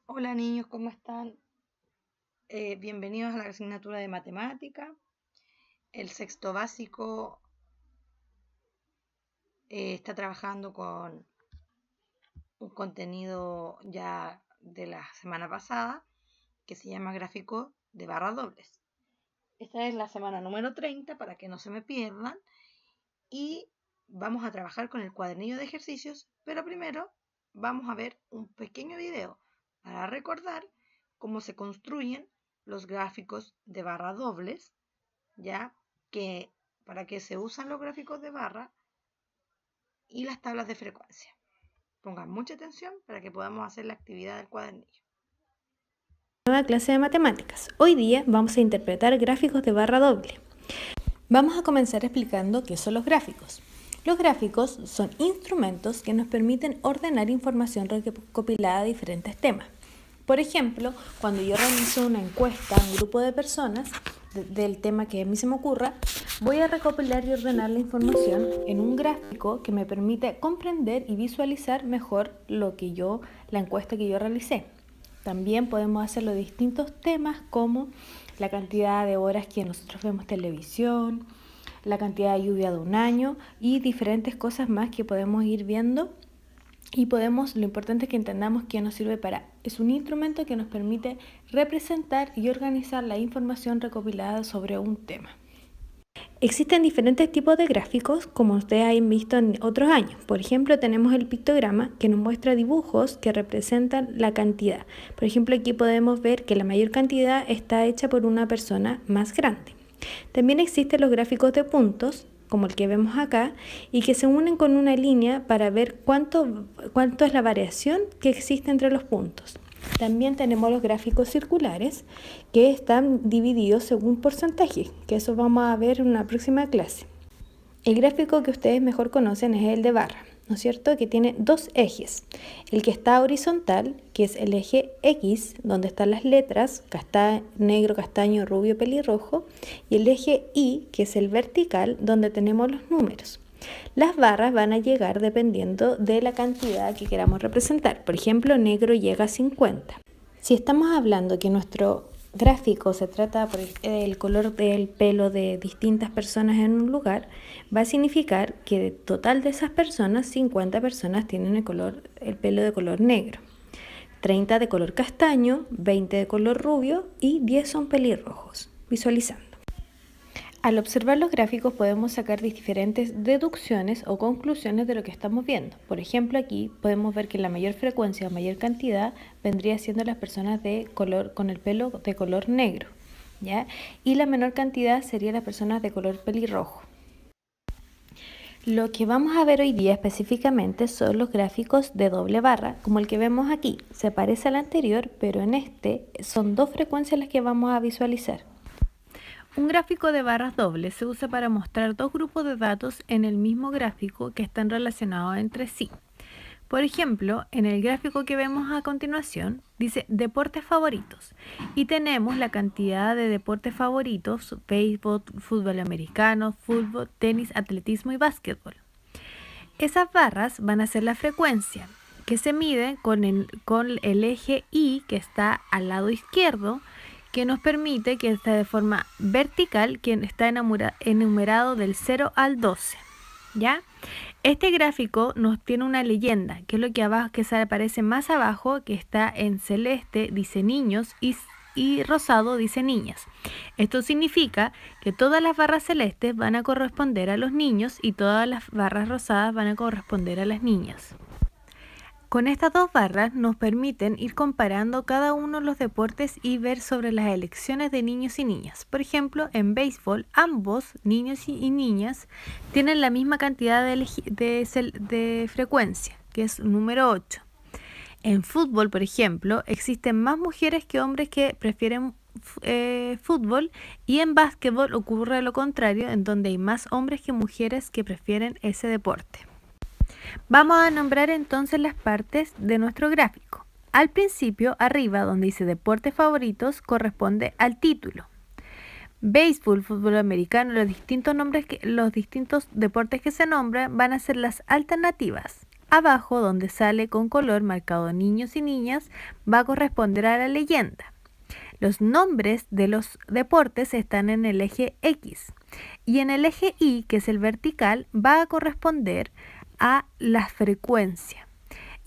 Hola niños, ¿cómo están? Bienvenidos a la asignatura de matemática. El sexto básico está trabajando con un contenido ya de la semana pasada que se llama gráfico de barras dobles. Esta es la semana número 30 para que no se me pierdan y vamos a trabajar con el cuadernillo de ejercicios, pero primero vamos a ver un pequeño video para recordar cómo se construyen los gráficos de barra dobles, ya que para qué se usan los gráficos de barra y las tablas de frecuencia. Pongan mucha atención para que podamos hacer la actividad del cuadernillo. Nueva clase de matemáticas. Hoy día vamos a interpretar gráficos de barra doble. Vamos a comenzar explicando qué son los gráficos. Los gráficos son instrumentos que nos permiten ordenar información recopilada de diferentes temas. Por ejemplo, cuando yo realizo una encuesta a un grupo de personas del tema que a mí se me ocurra, voy a recopilar y ordenar la información en un gráfico que me permite comprender y visualizar mejor la encuesta que yo realicé. También podemos hacerlo de distintos temas como la cantidad de horas que nosotros vemos televisión, la cantidad de lluvia de un año y diferentes cosas más que podemos ir viendo. Lo importante es que entendamos que nos sirve es un instrumento que nos permite representar y organizar la información recopilada sobre un tema. Existen diferentes tipos de gráficos, como ustedes han visto en otros años. Por ejemplo, tenemos el pictograma que nos muestra dibujos que representan la cantidad. Por ejemplo, aquí podemos ver que la mayor cantidad está hecha por una persona más grande. También existen los gráficos de puntos, como el que vemos acá, y que se unen con una línea para ver cuánto es la variación que existe entre los puntos. También tenemos los gráficos circulares que están divididos según porcentaje, que eso vamos a ver en una próxima clase. El gráfico que ustedes mejor conocen es el de barra, ¿no es cierto? Que tiene dos ejes. El que está horizontal, que es el eje X, donde están las letras, negro, castaño, rubio, pelirrojo, y el eje Y, que es el vertical, donde tenemos los números. Las barras van a llegar dependiendo de la cantidad que queramos representar. Por ejemplo, negro llega a 50. Si estamos hablando que nuestro gráfico se trata del color del pelo de distintas personas en un lugar, va a significar que de total de esas personas, 50 personas tienen el pelo de color negro, 30 de color castaño, 20 de color rubio y 10 son pelirrojos. Visualizando. Al observar los gráficos podemos sacar diferentes deducciones o conclusiones de lo que estamos viendo. Por ejemplo, aquí podemos ver que la mayor frecuencia o mayor cantidad vendría siendo las personas con el pelo de color negro, ¿ya? Y la menor cantidad sería las personas de color pelirrojo. Lo que vamos a ver hoy día específicamente son los gráficos de doble barra, como el que vemos aquí. Se parece al anterior, pero en este son dos frecuencias las que vamos a visualizar. Un gráfico de barras dobles se usa para mostrar dos grupos de datos en el mismo gráfico que están relacionados entre sí. Por ejemplo, en el gráfico que vemos a continuación, dice deportes favoritos y tenemos la cantidad de deportes favoritos: béisbol, fútbol americano, fútbol, tenis, atletismo y básquetbol. Esas barras van a ser la frecuencia que se mide con el eje Y que está al lado izquierdo, que nos permite que esté de forma vertical, que está enumerado del 0 al 12, ¿ya? Este gráfico nos tiene una leyenda, que es lo que se aparece más abajo, que está en celeste, dice niños, y rosado dice niñas. Esto significa que todas las barras celestes van a corresponder a los niños y todas las barras rosadas van a corresponder a las niñas. Con estas dos barras nos permiten ir comparando cada uno de los deportes y ver sobre las elecciones de niños y niñas. Por ejemplo, en béisbol, ambos, niños y niñas, tienen la misma cantidad de frecuencia, que es número 8. En fútbol, por ejemplo, existen más mujeres que hombres que prefieren fútbol, y en básquetbol ocurre lo contrario, en donde hay más hombres que mujeres que prefieren ese deporte. Vamos a nombrar entonces las partes de nuestro gráfico. Al principio, arriba, donde dice deportes favoritos, corresponde al título. Béisbol, fútbol americano, los distintos deportes que se nombran van a ser las alternativas. abajo, donde sale con color marcado niños y niñas, va a corresponder a la leyenda. Los nombres de los deportes están en el eje X y en el eje Y, que es el vertical, va a corresponder a la frecuencia.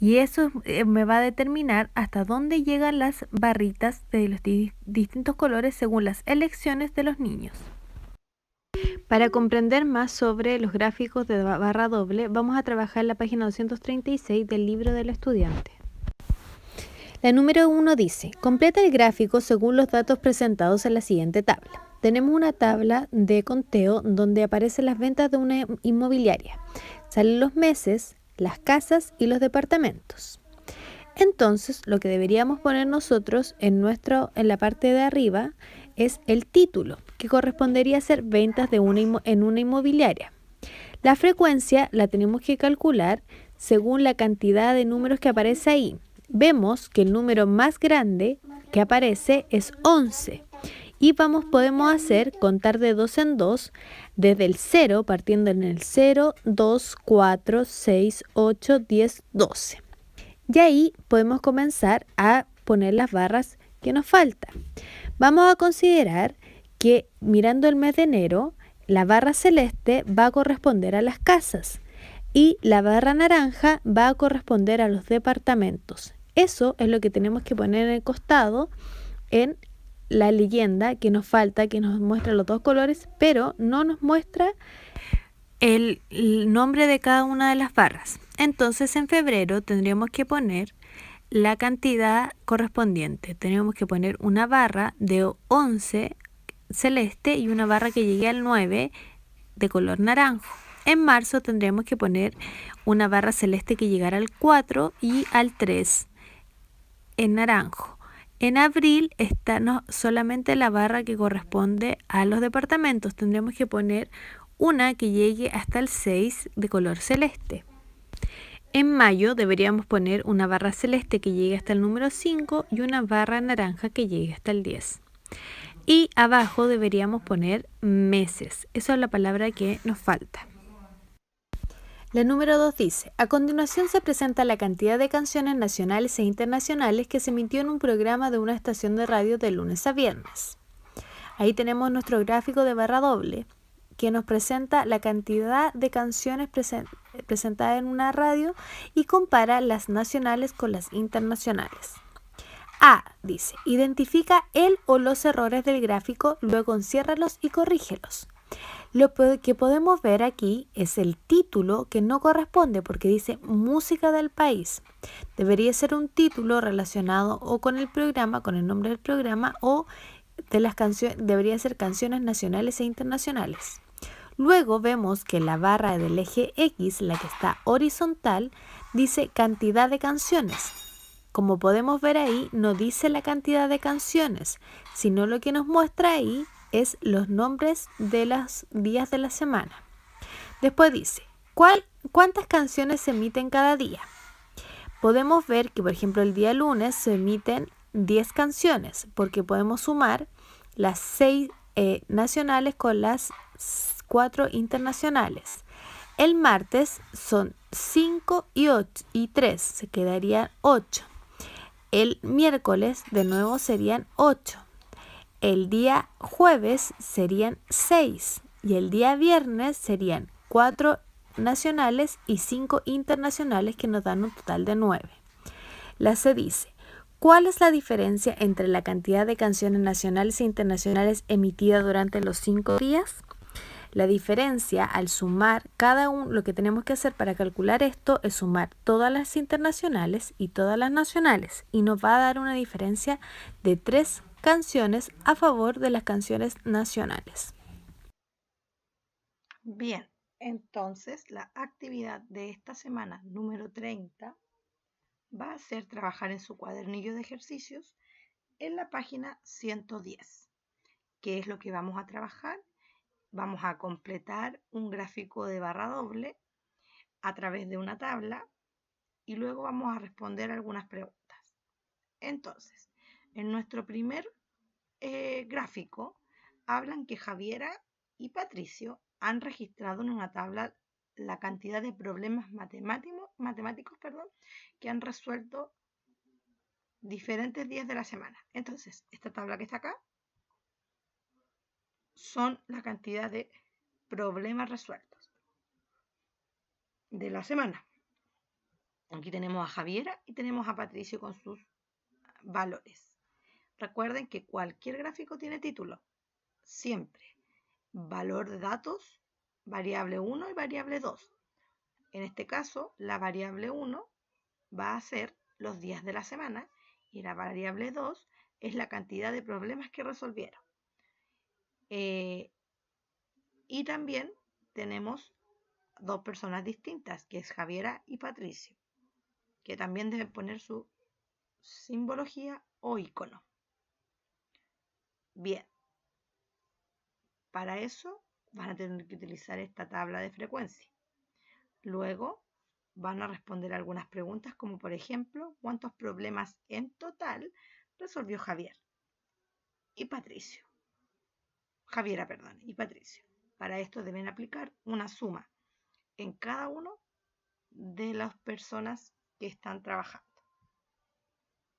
Y eso me va a determinar hasta dónde llegan las barritas de los distintos colores según las elecciones de los niños. Para comprender más sobre los gráficos de barra doble, vamos a trabajar la página 236 del libro del estudiante. La número 1 dice, completa el gráfico según los datos presentados en la siguiente tabla. Tenemos una tabla de conteo donde aparecen las ventas de una inmobiliaria. Salen los meses, las casas y los departamentos. Entonces, lo que deberíamos poner nosotros en la parte de arriba es el título, que correspondería a ser ventas en una inmobiliaria. La frecuencia la tenemos que calcular según la cantidad de números que aparece ahí. Vemos que el número más grande que aparece es 11 y podemos contar de 2 en 2 desde el 0, partiendo en el 0, 2, 4, 6, 8, 10, 12. Y ahí podemos comenzar a poner las barras que nos faltan. Vamos a considerar que mirando el mes de enero, la barra celeste va a corresponder a las casas y la barra naranja va a corresponder a los departamentos. Eso es lo que tenemos que poner en el costado en la leyenda que nos falta, que nos muestra los dos colores, pero no nos muestra el nombre de cada una de las barras. Entonces en febrero tendríamos que poner la cantidad correspondiente. Tenemos que poner una barra de 11 celeste y una barra que llegue al 9 de color naranjo. En marzo tendremos que poner una barra celeste que llegara al 4 y al 3 en naranjo. En abril está solamente la barra que corresponde a los departamentos. Tendremos que poner una que llegue hasta el 6 de color celeste. En mayo deberíamos poner una barra celeste que llegue hasta el número 5 y una barra naranja que llegue hasta el 10. Y abajo deberíamos poner meses. Esa es la palabra que nos falta. La número 2 dice, a continuación se presenta la cantidad de canciones nacionales e internacionales que se emitió en un programa de una estación de radio de lunes a viernes. Ahí tenemos nuestro gráfico de barra doble, que nos presenta la cantidad de canciones presentadas en una radio y compara las nacionales con las internacionales. A, dice, identifica el o los errores del gráfico, luego enciérralos y corrígelos. Lo que podemos ver aquí es el título que no corresponde porque dice música del país. Debería ser un título relacionado o con el programa, con el nombre del programa o de las canciones, debería ser canciones nacionales e internacionales. Luego vemos que la barra del eje X, la que está horizontal, dice cantidad de canciones. Como podemos ver ahí, no dice la cantidad de canciones, sino lo que nos muestra ahí es los nombres de los días de la semana. Después dice, ¿cuántas canciones se emiten cada día? Podemos ver que, por ejemplo, el día lunes se emiten 10 canciones, porque podemos sumar las 6 nacionales con las 4 internacionales. El martes son 5 y 3, se quedarían 8. El miércoles de nuevo serían 8. El día jueves serían 6 y el día viernes serían 4 nacionales y 5 internacionales que nos dan un total de 9. La C dice, ¿cuál es la diferencia entre la cantidad de canciones nacionales e internacionales emitidas durante los 5 días? La diferencia al sumar lo que tenemos que hacer para calcular esto es sumar todas las internacionales y todas las nacionales y nos va a dar una diferencia de 3 canciones a favor de las canciones nacionales. Bien, entonces la actividad de esta semana número 30 va a ser trabajar en su cuadernillo de ejercicios en la página 110. ¿Qué es lo que vamos a trabajar? Vamos a completar un gráfico de barra doble a través de una tabla y luego vamos a responder algunas preguntas. Entonces, en nuestro primer gráfico hablan que Javiera y Patricio han registrado en una tabla la cantidad de problemas matemáticos que han resuelto diferentes días de la semana. Entonces, esta tabla que está acá son la cantidad de problemas resueltos de la semana. Aquí tenemos a Javiera y tenemos a Patricio con sus valores. Recuerden que cualquier gráfico tiene título. Siempre. Valor de datos, variable 1 y variable 2. En este caso, la variable 1 va a ser los días de la semana y la variable 2 es la cantidad de problemas que resolvieron. Y también tenemos dos personas distintas, que es Javiera y Patricio, que también deben poner su simbología o icono. Bien, para eso van a tener que utilizar esta tabla de frecuencia. Luego van a responder algunas preguntas como por ejemplo, ¿cuántos problemas en total resolvió Javiera y Patricio? Para esto deben aplicar una suma en cada uno de las personas que están trabajando.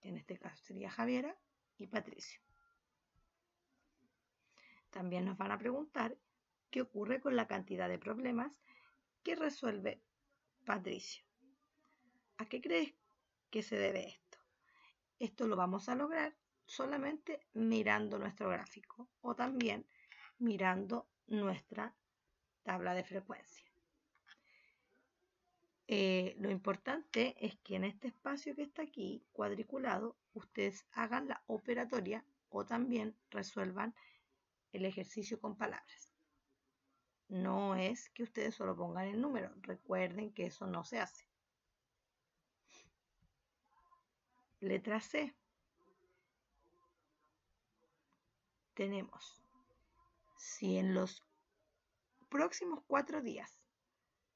En este caso sería Javiera y Patricio. También nos van a preguntar qué ocurre con la cantidad de problemas que resuelve Patricio. ¿A qué crees que se debe esto? Esto lo vamos a lograr solamente mirando nuestro gráfico o también mirando nuestra tabla de frecuencia. Lo importante es que en este espacio que está aquí, cuadriculado, ustedes hagan la operatoria o también resuelvan el ejercicio con palabras. No es que ustedes solo pongan el número, recuerden que eso no se hace. Letra C. Tenemos, si en los próximos 4 días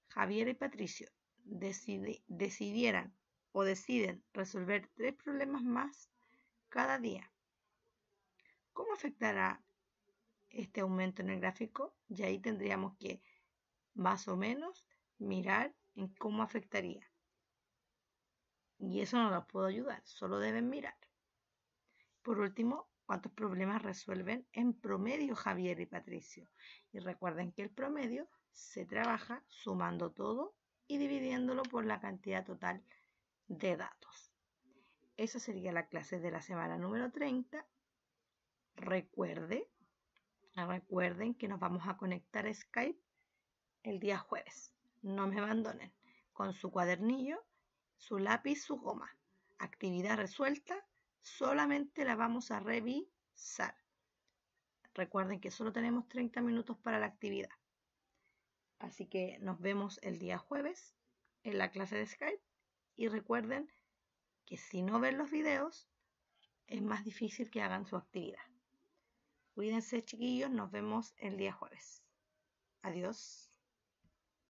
Javiera y Patricio decidieran o deciden resolver 3 problemas más cada día, ¿cómo afectará este aumento en el gráfico? Y ahí tendríamos que más o menos mirar en cómo afectaría. Y eso no los puedo ayudar, solo deben mirar. Por último, ¿cuántos problemas resuelven en promedio Javier y Patricio? Y recuerden que el promedio se trabaja sumando todo y dividiéndolo por la cantidad total de datos. Esa sería la clase de la semana número 30. Recuerden que nos vamos a conectar a Skype el día jueves. No me abandonen. Con su cuadernillo, su lápiz, su goma. Actividad resuelta. Solamente la vamos a revisar. Recuerden que solo tenemos 30 minutos para la actividad. Así que nos vemos el día jueves en la clase de Skype. Y recuerden que si no ven los videos, es más difícil que hagan su actividad. Cuídense, chiquillos. Nos vemos el día jueves. Adiós.